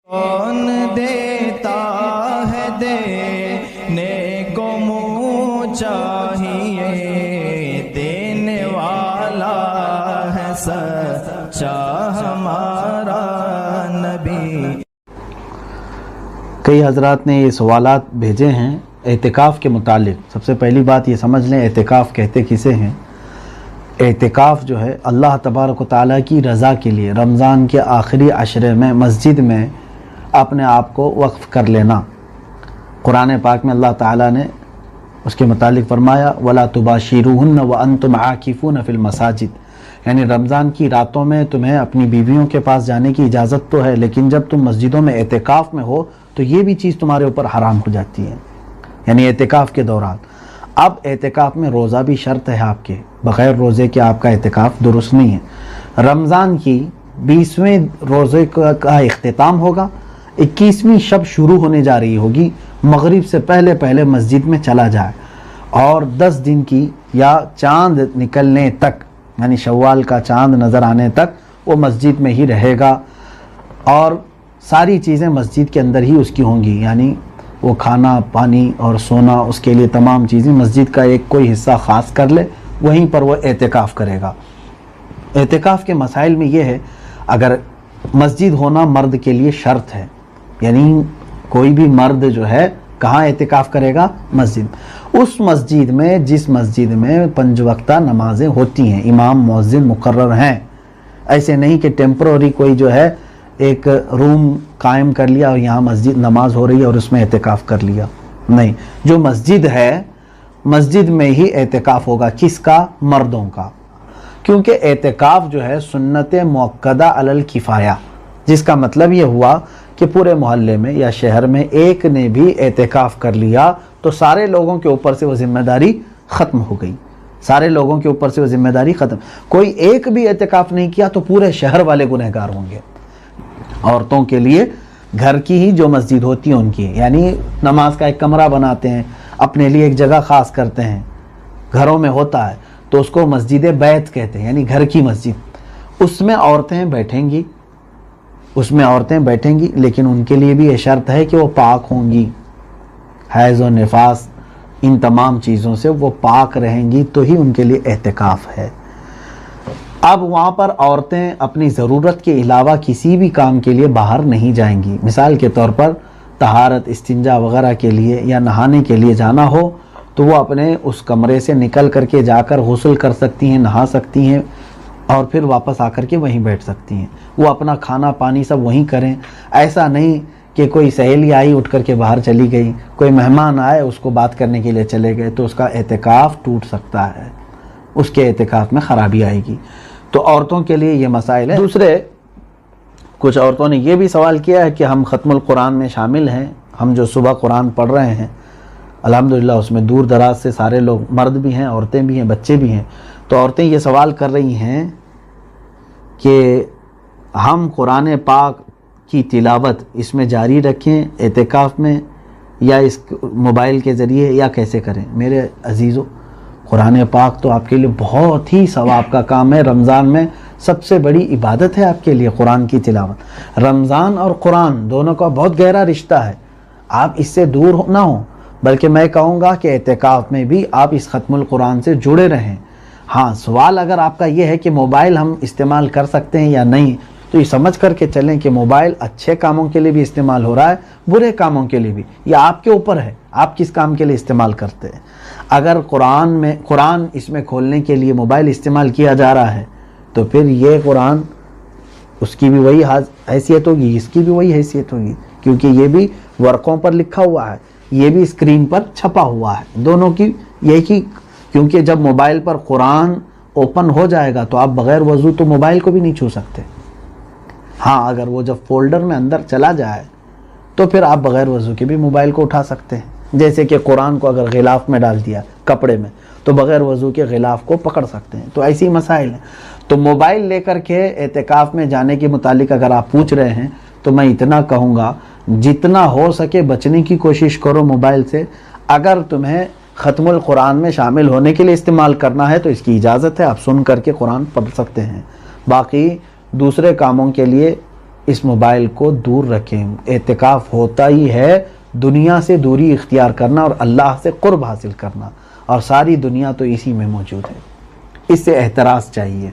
کون دیتا ہے دینے کو منہ چاہیے، دینے والا ہے سچا ہمارا نبی۔ کئی حضرات نے یہ سوالات بھیجے ہیں اعتکاف کے متعلق۔ سب سے پہلی بات یہ سمجھ لیں اعتکاف کہتے کسے ہیں۔ اعتکاف جو ہے اللہ تبارک و تعالیٰ کی رضا کے لیے رمضان کے آخری عشرے میں مسجد میں اپنے آپ کو وقف کر لینا۔ قرآن پاک میں اللہ تعالیٰ نے اس کے متعلق فرمایا وَلَا تُبَاشِرُوهُنَّ وَأَنْتُمْ عَاكِفُونَ فِي الْمَسَاجِدِ، یعنی رمضان کی راتوں میں تمہیں اپنی بیویوں کے پاس جانے کی اجازت تو ہے، لیکن جب تم مسجدوں میں اعتکاف میں ہو تو یہ بھی چیز تمہارے اوپر حرام ہو جاتی ہے، یعنی اعتکاف کے دوران۔ اب اعتکاف میں روزہ بھی شرط ہے آپ کے، بغیر روزے کے آپ کا اعتکاف درست نہیں ہے۔ رمضان کی 20ویں روزے کا اختتام ہوگا، 21ویں شب شروع ہونے جا رہی ہوگی، مغرب سے پہلے پہلے مسجد میں چلا جائے اور 10 دن کی یا چاند نکلنے تک، یعنی شوال کا چاند نظر آنے تک وہ مسجد میں ہی رہے گا، اور ساری چیزیں مسجد کے اندر ہی اس کی ہوں گی، یعنی وہ کھانا پانی اور سونا، اس کے لیے تمام چیزیں مسجد کا ایک کوئی حصہ خاص کر لے، وہیں پر وہ اعتکاف کرے گا۔ اعتکاف کے مسائل میں یہ ہے، اگر مسجد ہونا مرد کے لیے شرط ہے، یعنی کوئی بھی مرد جو ہے کہاں اعتکاف کرے گا؟ مسجد۔ اس مسجد میں جس مسجد میں 5 وقتہ نمازیں ہوتی ہیں، امام مؤذن مقرر ہیں، ایسے نہیں کہ ٹیمپرری کوئی جو ہے ایک روم قائم کر لیا اور یہاں مسجد نماز ہو رہی ہے اور اس میں اعتکاف کر لیا، نہیں، جو مسجد ہے مسجد میں ہی اعتکاف ہوگا۔ کس کا؟ مردوں کا، کیونکہ اعتکاف جو ہے سنت مؤکدہ علی الکفایہ، جس کا مطلب یہ ہوا کہ پورے محلے میں یا شہر میں ایک نے بھی اعتکاف کر لیا تو سارے لوگوں کے اوپر سے وہ ذمہ داری ختم ہو گئی، سارے لوگوں کے اوپر سے وہ ذمہ داری ختم۔ کوئی ایک بھی اعتکاف نہیں کیا تو پورے شہر والے گنہگار ہوں گے۔ عورتوں کے لیے گھر کی ہی جو مسجد ہوتی ہے ان کی، یعنی نماز کا ایک کمرہ بناتے ہیں، اپنے لیے ایک جگہ خاص کرتے ہیں، گھروں میں ہوتا ہے تو اس کو مسجد بیت کہتے ہیں، یعنی گھر کی مسجد۔ اس میں عورتیں بیٹھیں گی، اس میں عورتیں بیٹھیں گی، لیکن ان کے لیے بھی یہ شرط ہے کہ وہ پاک ہوں گی، حیض و نفاس ان تمام چیزوں سے وہ پاک رہیں گی تو ہی ان کے لیے اعتکاف ہے۔ اب وہاں پر عورتیں اپنی ضرورت کے علاوہ کسی بھی کام کے لیے باہر نہیں جائیں گی۔ مثال کے طور پر طہارت، استنجا وغیرہ کے لیے یا نہانے کے لیے جانا ہو تو وہ اپنے اس کمرے سے نکل کر کے جا کر غسل کر سکتی ہیں، نہا سکتی ہیں اور پھر واپس آ کر کے وہیں بیٹھ سکتی ہیں۔ وہ اپنا کھانا پانی سب وہیں کریں۔ ایسا نہیں کہ کوئی سہیلی آئی اٹھ کر کے باہر چلی گئی، کوئی مہمان آئے اس کو بات کرنے کے لیے چلے گئے تو اس کا اعتکاف ٹوٹ سکتا ہے، اس کے اعتکاف میں خرابی آئے گی۔ تو عورتوں کے لیے یہ مسائل ہیں۔ دوسرے کچھ عورتوں نے یہ بھی سوال کیا ہے کہ ہم ختم القرآن میں شامل ہیں، ہم جو صبح قرآن پڑھ رہے ہیں الحمدللہ اس میں دور دراز سے سارے لوگ، مرد بھی ہیں، عورتیں بھی ہیں، بچے بھی ہیں، تو عورتیں یہ سوال کر رہی ہیں کہ ہم قرآن پاک کی تلاوت اس میں جاری رکھیں اعتکاف میں یا اس موبائل کے ذریعے، یا کیسے کریں؟ میرے عزیزو، قرآن پاک تو آپ کے لیے بہت ہی ثواب کا کام ہے۔ رمضان میں سب سے بڑی عبادت ہے آپ کے لیے قرآن کی تلاوت۔ رمضان اور قرآن دونوں کا بہت گہرا رشتہ ہے، آپ اس سے دور نہ ہوں، بلکہ میں کہوں گا کہ اعتکاف میں بھی آپ اس ختم القرآن سے جڑے رہیں۔ ہاں، سوال اگر آپ کا یہ ہے کہ موبائل ہم استعمال کر سکتے ہیں یا نہیں، تو یہ سمجھ کر کے چلیں کہ موبائل اچھے کاموں کے لیے بھی استعمال ہو رہا ہے، برے کاموں کے لیے بھی، یہ آپ کے اوپر ہے آپ کس کام کے لیے استعمال کرتے ہیں۔ اگر قرآن اس میں کھولنے کے لیے موبائل استعمال کیا جا رہا ہے تو پھر یہ قرآن اس کی بھی وہی حیثیت ہوگی، اس کی بھی وہی حیثیت ہوگی، کیونکہ یہ بھی ورقوں پر لکھا ہوا ہے، یہ بھی اسکرین پر چھپا ہوا ہے، دونوں کی یہی، کیونکہ جب موبائل پر قرآن اوپن ہو جائے گا تو آپ بغیر وضو تو موبائل کو بھی نہیں چھو سکتے۔ ہاں، اگر وہ جب فولڈر میں اندر چلا جائے تو پھر آپ بغیر وضو کے بھی موبائل کو اٹھا سکتے ہیں، جیسے کہ قرآن کو اگر غلاف میں ڈال دیا کپڑے میں تو بغیر وضو کے غلاف کو پکڑ سکتے ہیں۔ تو ایسی مسائل ہیں۔ تو موبائل لے کر کے اعتکاف میں جانے کے متعلق اگر آپ پوچھ رہے ہیں تو میں اتنا کہوں گا، جتنا ہو سکے بچنے کی کوشش کرو موبائل سے۔ اگر تمہیں ختم القرآن میں شامل ہونے کے لیے استعمال کرنا ہے تو اس کی اجازت ہے، آپ سن کر کے قرآن پڑھ سکتے ہیں۔ باقی دوسرے کاموں کے لیے اس موبائل کو دور رکھیں. اعتکاف ہوتا ہی ہے دنیا سے دوری اختیار کرنا اور اللہ سے قرب حاصل کرنا، اور ساری دنیا تو اسی میں موجود ہے. اس سے احتراز چاہیے.